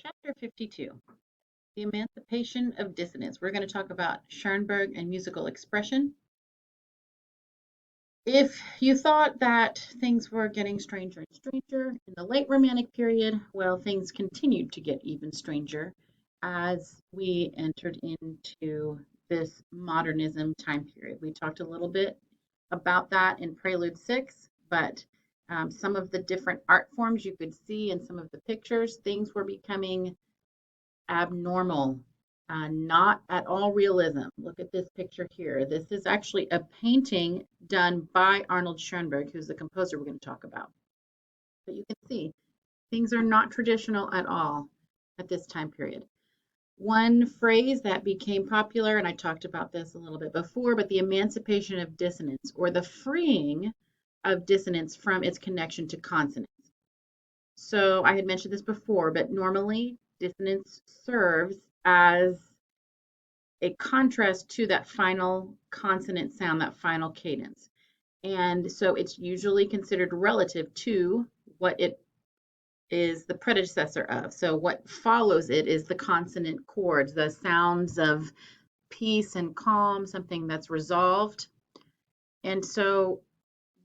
Chapter 52, The Emancipation of Dissonance. We're going to talk about Schoenberg and musical expression. If you thought that things were getting stranger and stranger in the late Romantic period, well, things continued to get even stranger as we entered into this modernism time period. We talked a little bit about that in Prelude 6, but some of the different art forms you could see in some of the pictures, things were becoming abnormal, not at all realism. Look at this picture here. This is actually a painting done by Arnold Schoenberg, who's the composer we're going to talk about. But you can see things are not traditional at all at this time period. One phrase that became popular, and I talked about this a little bit before, but the emancipation of dissonance, or the freeing of dissonance from its connection to consonants. So I had mentioned this before, but normally dissonance serves as a contrast to that final consonant sound, that final cadence. And so it's usually considered relative to what it is the predecessor of. So what follows it is the consonant chords, the sounds of peace and calm, something that's resolved. And so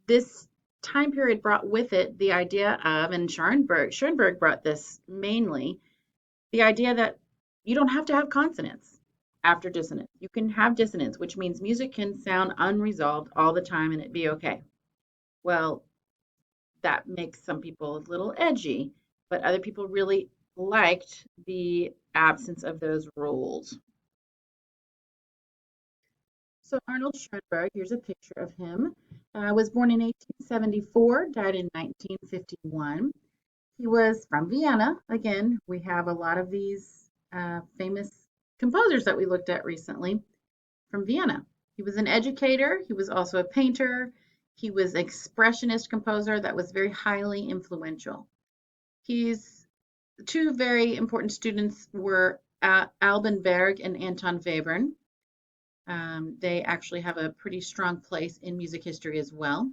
this time period brought with it the idea of, and Schoenberg brought this mainly, the idea that you don't have to have consonants after dissonance. You can have dissonance, which means music can sound unresolved all the time and it be okay. Well, that makes some people a little edgy, but other people really liked the absence of those rules. So Arnold Schoenberg, here's a picture of him, was born in 1874, died in 1951. He was from Vienna. Again, we have a lot of these famous composers that we looked at recently from Vienna. He was an educator. He was also a painter. He was an expressionist composer that was very highly influential. His two very important students were Alban Berg and Anton Webern. They actually have a pretty strong place in music history as well.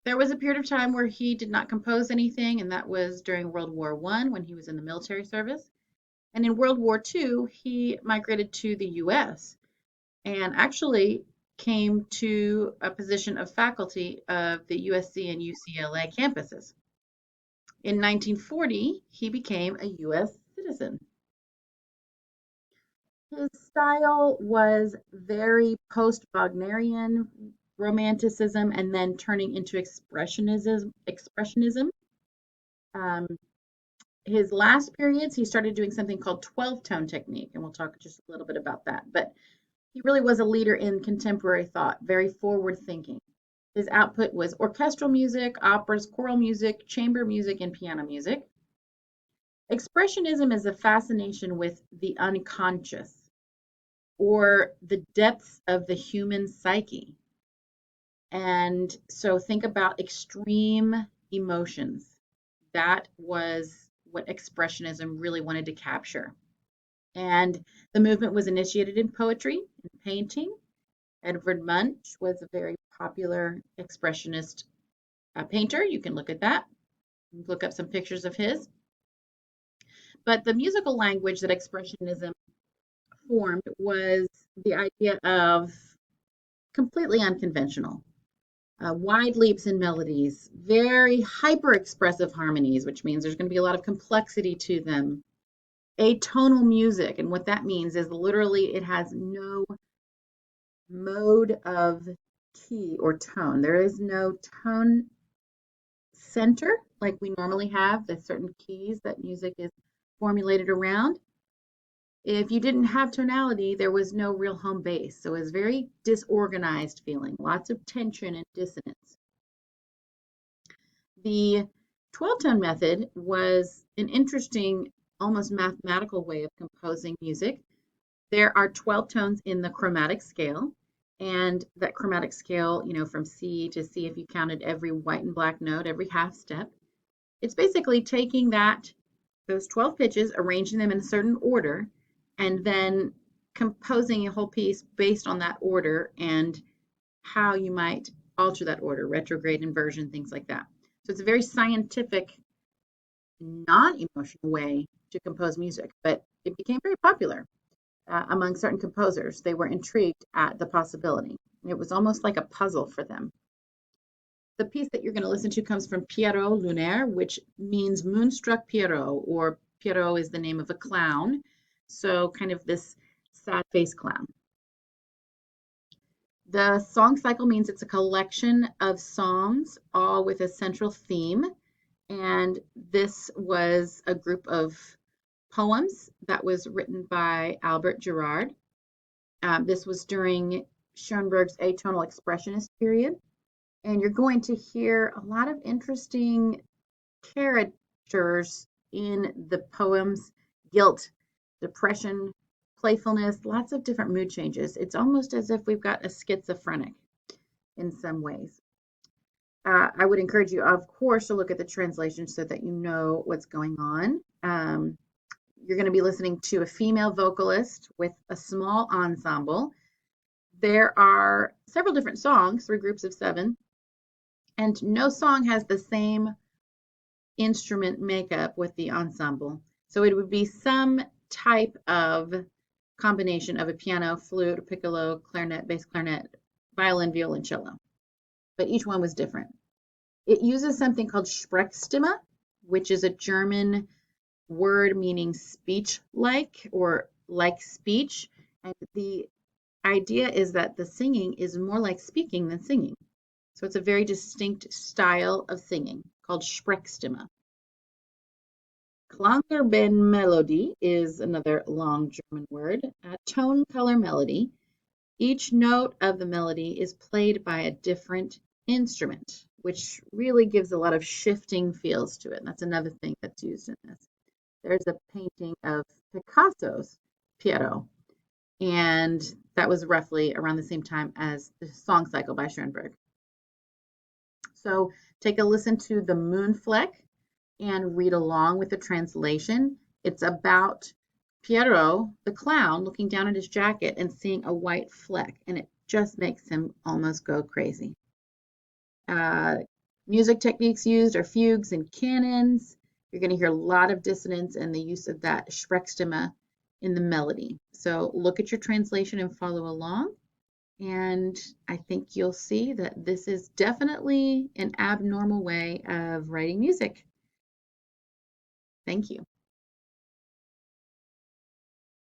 There was a period of time where he did not compose anything, and that was during World War I when he was in the military service. And in World War II, he migrated to the US and actually came to a position of faculty of the USC and UCLA campuses. In 1940, he became a US citizen. His style was very post-Wagnerian romanticism and then turning into expressionism. Um, his last periods, he started doing something called 12-tone technique, and we'll talk just a little bit about that. But he really was a leader in contemporary thought, very forward thinking. His output was orchestral music, operas, choral music, chamber music, and piano music. Expressionism is a fascination with the unconscious or the depths of the human psyche. And so think about extreme emotions. That was what Expressionism really wanted to capture. And the movement was initiated in poetry and painting. Edvard Munch was a very popular Expressionist painter. You can look at that. Look up some pictures of his. But the musical language that Expressionism formed was the idea of completely unconventional. Wide leaps in melodies, very hyper-expressive harmonies, which means there's going to be a lot of complexity to them. Atonal music, and what that means is literally it has no mode of key or tone. There is no tone center like we normally have, the certain keys that music is formulated around. If you didn't have tonality, there was no real home base. So it was very disorganized feeling, lots of tension and dissonance. The 12-tone method was an interesting, almost mathematical way of composing music. There are 12 tones in the chromatic scale, and that chromatic scale, from C to C, if you counted every white and black note, every half step, it's basically taking those 12 pitches, arranging them in a certain order, and then composing a whole piece based on that order and how you might alter that order, retrograde, inversion, things like that. So it's a very scientific, non-emotional way to compose music, but it became very popular among certain composers. They were intrigued at the possibility. It was almost like a puzzle for them. The piece that you're going to listen to comes from Pierrot Lunaire, which means Moonstruck Pierrot, or Pierrot is the name of a clown. So kind of this sad face clown. The song cycle means it's a collection of songs, all with a central theme. And this was a group of poems that was written by Albert Gerard. This was during Schoenberg's atonal expressionist period. And you're going to hear a lot of interesting characters in the poems: guilt, depression, playfulness, lots of different mood changes. It's almost as if we've got a schizophrenic in some ways. I would encourage you, of course, to look at the translation so that you know what's going on. You're going to be listening to a female vocalist with a small ensemble. There are several different songs, 3 groups of 7, and no song has the same instrument makeup with the ensemble. So it would be some type of combination of a piano, flute, piccolo, clarinet, bass clarinet, violin, violoncello. But each one was different. It uses something called Sprechstimme, which is a German word meaning speech-like or like speech. And the idea is that the singing is more like speaking than singing. So it's a very distinct style of singing called Sprechstimme. Klangfarbenmelodie is another long German word, tone, color, melody. Each note of the melody is played by a different instrument, which really gives a lot of shifting feels to it. And that's another thing that's used in this. There's a painting of Picasso's Pierrot, and that was roughly around the same time as the song cycle by Schoenberg. So take a listen to the Moonfleck and read along with the translation. It's about Pierrot, the clown, looking down at his jacket and seeing a white fleck, and it just makes him almost go crazy. Music techniques used are fugues and canons. You're going to hear a lot of dissonance and the use of that Sprechstimme in the melody. So look at your translation and follow along. And I think you'll see that this is definitely an abnormal way of writing music. Thank you.